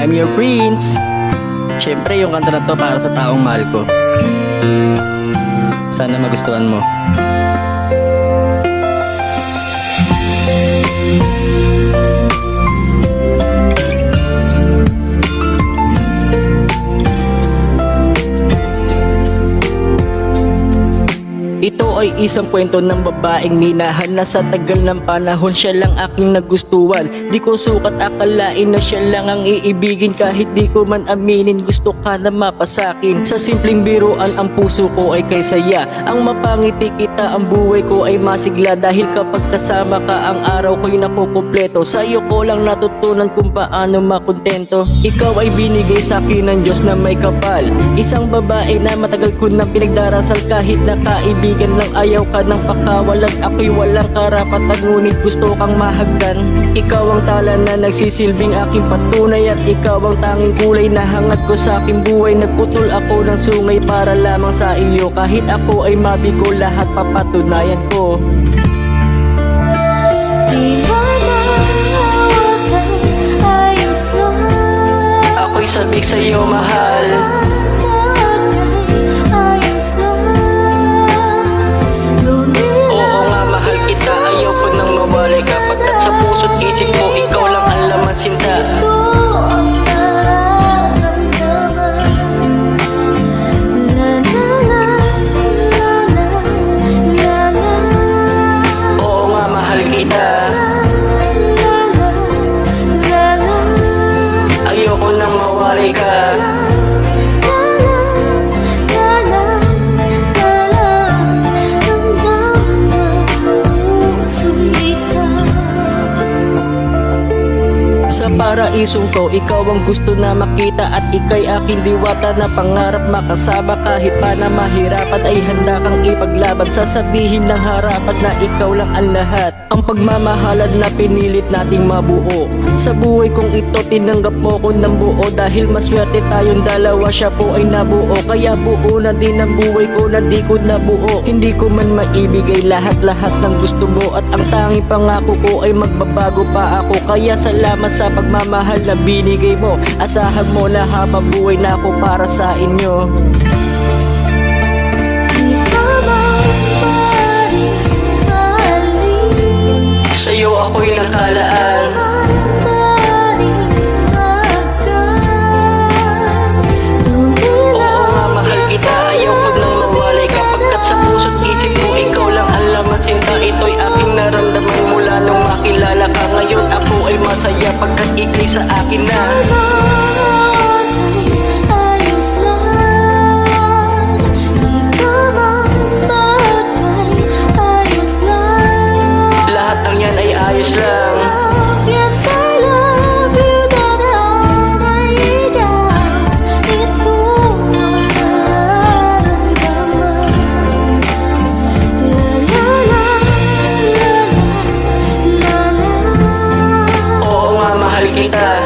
I'm your prince. Siyempre yung kanta na to para sa taong mahal ko. Sana magustuhan mo. Ito ay isang kwento ng babaeng minahan na sa tagal ng panahon siya lang aking nagustuhan. Di ko sukat akalain na siya lang ang iibigin, kahit di ko man aminin gusto ka na mapasakin. Sa simpleng biruan ang puso ko ay kay saya, ang mapangiti kita ang buhay ko ay masigla. Dahil kapag kasama ka ang araw ko'y nakukumpleto, sa'yo ko lang natutunan kung paano makontento. Ikaw ay binigay sa'kin ng Diyos na may kapal, isang babae na matagal ko nang pinagdarasal. Kahit na kaibigan lang ayaw ka ng pakawalan, ako'y walang karapatan ngunit gusto kang mahagdan. Ikaw ang tala na nagsisilbing aking patunay, at ikaw ang tanging kulay na hangad ko sa aking buhay. Nagputol ako ng sungay para lamang sa iyo, kahit ako ay mabigo lahat papatunayan ko. Di manawagan, ayos lang. Ako'y sabik sa'yo mahal. Kapagkat sa puso't isip ko, ikaw lang ang laman sinta. Ito ang nararamdaman. La la la, la la, la la. Oo nga, mahal kita. La la, la la. Ayoko nang mawalay ka. Sa paraisong ko, ikaw ang gusto na makita, at ika'y aking diwata na pangarap makasama. Kahit pa na mahirapan ay handa kang ipaglaban, sasabihin ng harapan na ikaw lang ang lahat. Ang pagmamahalan na pinilit nating mabuo, sa buhay kong ito tinanggap mo ko ng buo. Dahil maswerte tayong dalawa, siya po ay nabuo, kaya buo na din ang buhay ko na di ko nabuo. Hindi ko man maibigay lahat-lahat ng gusto mo, at ang tanging pangako ko ay magbabago pa ako. Kaya salamat sa pagmamahal na binigay mo, asahan mo na habang buhay na ako para sa inyo. Sa'yo ako'y nakalaan. Oo nga, mahal kita, ayaw ko nang mawalay ka. Pagkat sa puso't isip ko, ikaw lang ang laman sinta. Ito'y aking naramdaman mula nung makilala ka. Ngayon ako ay masaya pagkat ika'y sa akin na. Lahat ng yan ay ayos lang. Yes, I love you, da-da-da-da-da. Ito ang nararamdaman. La la la, la la, la la. Oo nga, mahal kita.